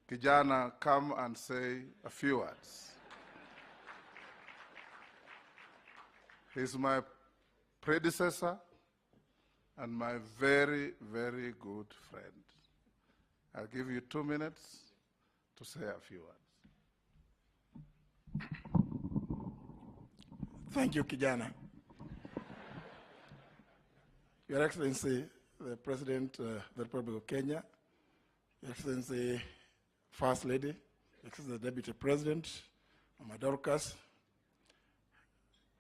Kijana come and say a few words. He's my predecessor and my very, very good friend. I'll give you 2 minutes to say a few words. Thank you, Kijana. Your Excellency, the President of the Republic of Kenya, Your Excellency, First Lady, Your Excellency, the Deputy President, Mama Dorcas,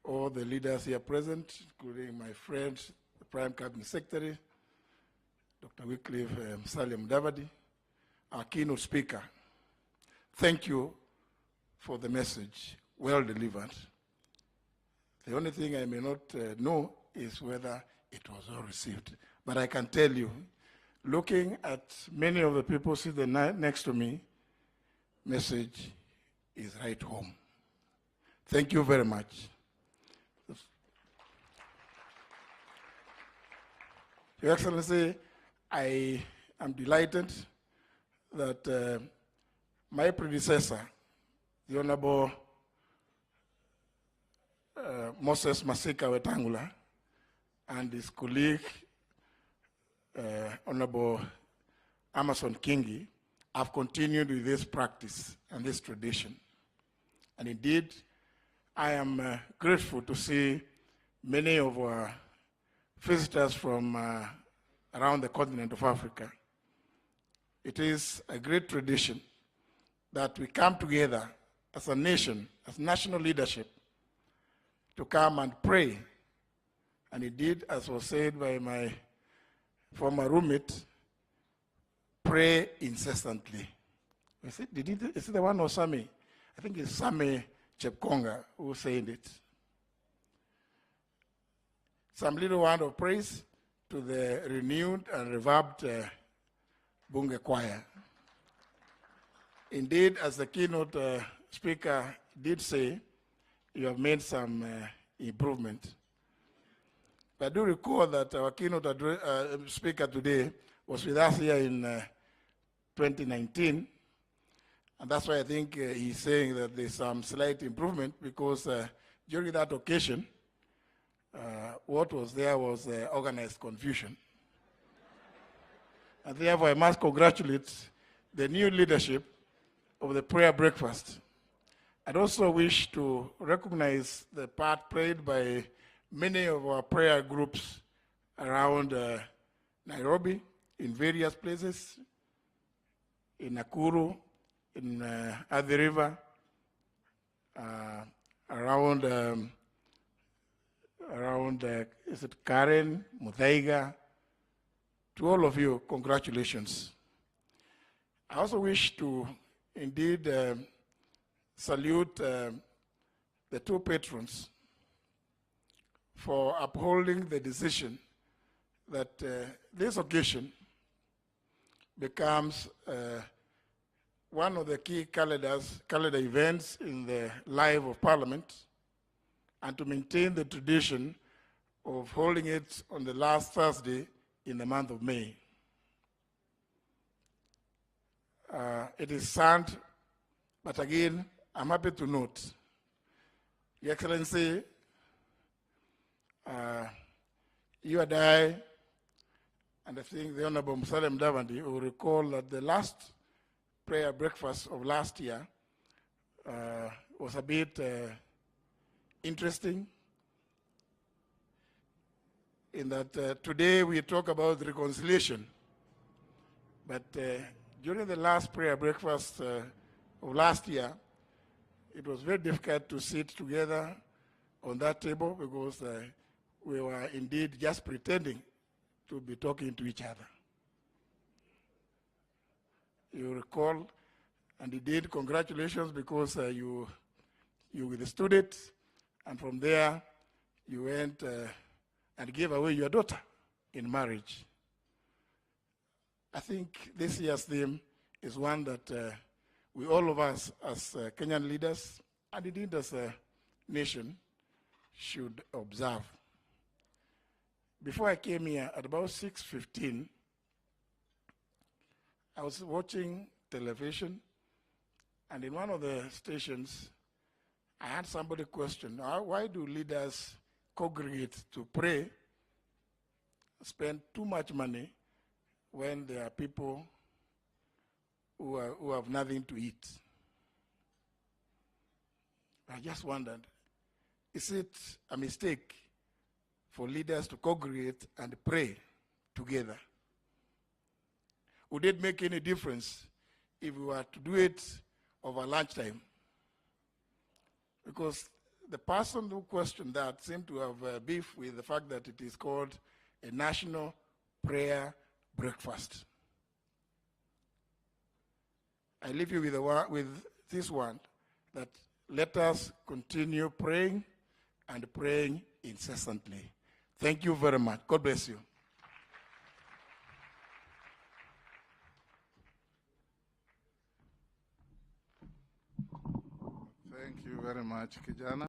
all the leaders here present, including my friend, the Prime Cabinet Secretary, Dr. Wycliffe Salim Davadi, our keynote speaker. Thank you for the message, well delivered. The only thing I may not know is whether it was well received. But I can tell you, looking at many of the people sitting next to me, message is right home. Thank you very much. Your Excellency, I am delighted that my predecessor, the Honorable Moses Masika Wetangula, and his colleague, Honorable Amason Kingi, have continued with this practice and this tradition. And indeed, I am grateful to see many of our visitors from around the continent of Africa. It is a great tradition that we come together as a nation, as national leadership, to come and pray. And indeed, as was said by my former roommate, pray incessantly. Is it the one or Sami? I think it's Sami Chepkonga who said it. Some little word of praise to the renewed and revamped Bunge Choir. Indeed, as the keynote speaker did say, you have made some improvement. But I do recall that our keynote speaker today was with us here in 2019, and that's why I think he's saying that there's some slight improvement, because during that occasion, what was there was organized confusion. And therefore, I must congratulate the new leadership of the prayer breakfast. I'd also wish to recognize the part played by many of our prayer groups around Nairobi, in various places, in Nakuru, in Athi River, around is it Karen, Muthaiga. To all of you, congratulations. I also wish to indeed salute the two patrons for upholding the decision that this occasion becomes one of the key calendar events in the life of Parliament, and to maintain the tradition of holding it on the last Thursday in the month of May. It is sad, but again, I'm happy to note, Your Excellency, you and I, and I think the Honorable Musalem Davandi will recall that the last prayer breakfast of last year was a bit interesting, in that today we talk about reconciliation, but during the last prayer breakfast of last year, it was very difficult to sit together on that table, because we were indeed just pretending to be talking to each other. You recall, and indeed congratulations, because you withstood it, and from there you went and gave away your daughter in marriage. I think this year's theme is one that we, all of us as Kenyan leaders, and indeed as a nation, should observe. Before I came here, at about 6:15, I was watching television, and in one of the stations, I had somebody question, why do leaders congregate to pray, spend too much money when there are people who have nothing to eat? I just wondered, is it a mistake for leaders to congregate and pray together? Would it make any difference if we were to do it over lunchtime? Because the person who questioned that seemed to have beef with the fact that it is called a national prayer breakfast. I leave you with this one, that let us continue praying and praying incessantly. Thank you very much. God bless you. Thank you very much, Kijana.